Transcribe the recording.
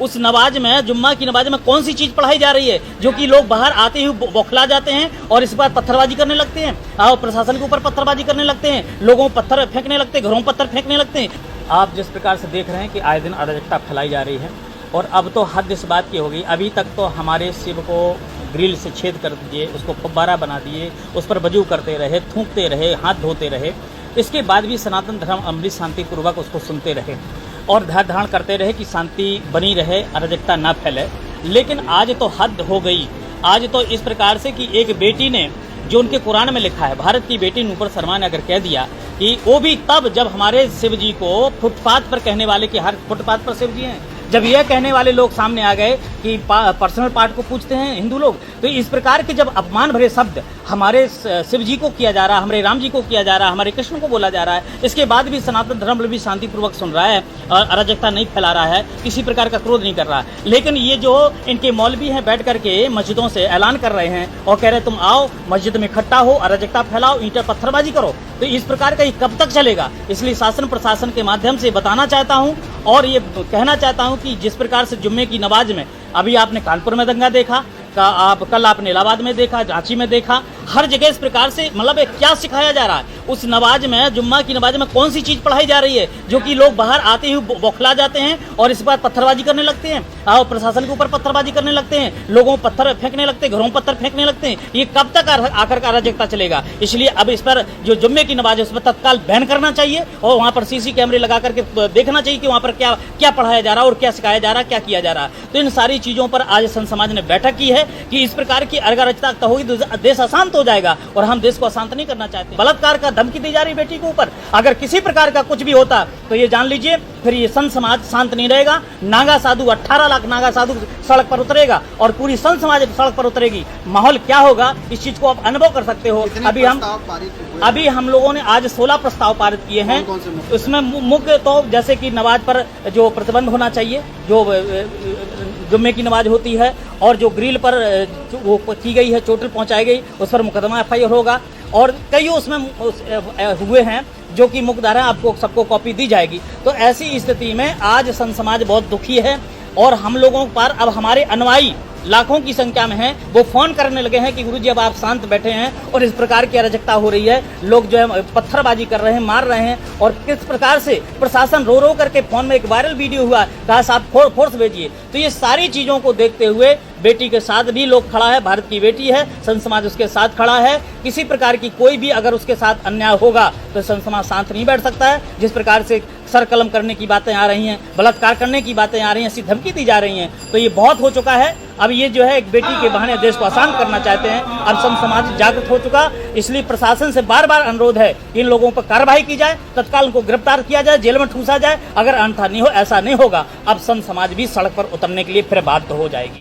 उस नमाज में, जुम्मा की नमाज में कौन सी चीज पढ़ाई जा रही है जो कि लोग बाहर आते ही बौखला जाते हैं और इस बार पत्थरबाजी करने लगते हैं और प्रशासन के ऊपर पत्थरबाजी करने लगते हैं, लोगों को पत्थर फेंकने लगते हैं, घरों में पत्थर फेंकने लगते हैं। आप जिस प्रकार से देख रहे हैं कि आए दिन अराजकता फैलाई जा रही है और अब तो हद इस बात की हो गई। अभी तक तो हमारे शिव को ग्रिल से छेद कर दिए, उसको फव्वारा बना दिए, उस पर वजू करते रहे, थूकते रहे, हाथ धोते रहे। इसके बाद भी सनातन धर्म अमृत शांतिपूर्वक उसको सुनते रहे और ध्यान धारण करते रहे कि शांति बनी रहे, अराजकता ना फैले। लेकिन आज तो हद हो गई। आज तो इस प्रकार से कि एक बेटी ने, जो उनके कुरान में लिखा है, भारत की बेटी नूपुर शर्मा ने अगर कह दिया कि वो भी तब जब हमारे शिव जी को फुटपाथ पर कहने वाले कि हर फुटपाथ पर शिव जी हैं, जब यह कहने वाले लोग सामने आ गए कि पर्सनल पार्ट को पूछते हैं हिंदू लोग, तो इस प्रकार के जब अपमान भरे शब्द हमारे शिव जी को किया जा रहा है, हमारे राम जी को किया जा रहा है, हमारे कृष्ण को बोला जा रहा है, इसके बाद भी सनातन धर्म भी शांतिपूर्वक सुन रहा है और अराजकता नहीं फैला रहा है, किसी प्रकार का क्रोध नहीं कर रहा है। लेकिन ये जो इनके मौलवी हैं बैठ करके मस्जिदों से ऐलान कर रहे हैं और कह रहे हैं तुम आओ मस्जिद में इकट्ठा हो, अराजकता फैलाओ, ईंटें पत्थरबाजी करो, तो इस प्रकार का ये कब तक चलेगा? इसलिए शासन प्रशासन के माध्यम से बताना चाहता हूँ और ये कहना चाहता हूँ कि जिस प्रकार से जुम्मे की नमाज में अभी आपने कानपुर में दंगा देखा, कल आपने इलाहाबाद में देखा, रांची में देखा, हर जगह इस प्रकार से मतलब क्या सिखाया जा रहा है? उस नमाज में, जुम्मा की नमाज में कौन सी चीज पढ़ाई जा रही है जो कि लोग बाहर आते ही बौखला जाते हैं और इस बार पत्थरबाजी करने लगते हैं और प्रशासन के ऊपर पत्थरबाजी करने लगते हैं, लोगों को पत्थर फेंकने लगते हैं, घरों में पत्थर फेंकने लगते हैं। ये कब तक आकर का अराजकता चलेगा? इसलिए अब इस पर जो जुम्मे की नमाज है उस पर तत्काल बैन करना चाहिए और वहाँ पर सीसी कैमरे लगा करके देखना चाहिए कि वहाँ पर क्या क्या पढ़ाया जा रहा है और क्या सिखाया जा रहा है, क्या किया जा रहा है। तो इन सारी चीजों पर आज संत समाज ने बैठक की है कि इस प्रकार की अराजकता होगी तो देश अशांत हो जाएगा और हम देश को अशांत नहीं करना चाहते। बलात्कार का धमकी दी जा रही बेटी के ऊपर, अगर किसी प्रकार का कुछ भी होता तो ये जान लीजिए फिर ये संत समाज शांत नहीं रहेगा। नागा साधु 18 लाख नागा साधु सड़क पर उतरेगा और पूरी संत समाज सड़क पर उतरेगी। माहौल क्या होगा इस चीज को आप अनुभव कर सकते हो। अभी हम लोगों ने आज 16 प्रस्ताव पारित किए हैं। उसमें मुख्य तो जैसे कि नमाज पर जो प्रतिबंध होना चाहिए, जो जुम्मे की नमाज होती है और जो ग्रिल पर वो की गई है, चोटिल पहुंचाई गई, उस पर मुकदमा FIR होगा और कई उसमें हुए हैं जो कि मुकदमा आपको सबको कॉपी दी जाएगी। तो ऐसी स्थिति में आज संत समाज बहुत दुखी है और हम लोगों पर अब हमारे अनुयायी लाखों की संख्या में हैं, वो फोन करने लगे हैं कि गुरुजी अब आप शांत बैठे हैं और इस प्रकार की अराजकता हो रही है, लोग जो है पत्थरबाजी कर रहे हैं, मार रहे हैं और किस प्रकार से प्रशासन रो रो करके फोन में एक वायरल वीडियो हुआ, कहा साहब फोर्स भेजिए। तो ये सारी चीजों को देखते हुए बेटी के साथ भी लोग खड़ा है, भारत की बेटी है, संत समाज उसके साथ खड़ा है। किसी प्रकार की कोई भी अगर उसके साथ अन्याय होगा तो संत समाज शांत नहीं बैठ सकता है। जिस प्रकार से सर कलम करने की बातें आ रही हैं, बलात्कार करने की बातें आ रही हैं, ऐसी धमकी दी जा रही हैं, तो ये बहुत हो चुका है। अब ये जो है एक बेटी के बहाने देश को अशांत करना चाहते हैं। अब संत समाज जागृत हो चुका, इसलिए प्रशासन से बार बार अनुरोध है इन लोगों पर कार्रवाई की जाए, तत्काल उनको गिरफ्तार किया जाए, जेल में ठूसा जाए। अगर अन्यथा नहीं हो, ऐसा नहीं होगा, अब संत समाज भी सड़क पर उतरने के लिए फिर बाध्य हो जाएगी।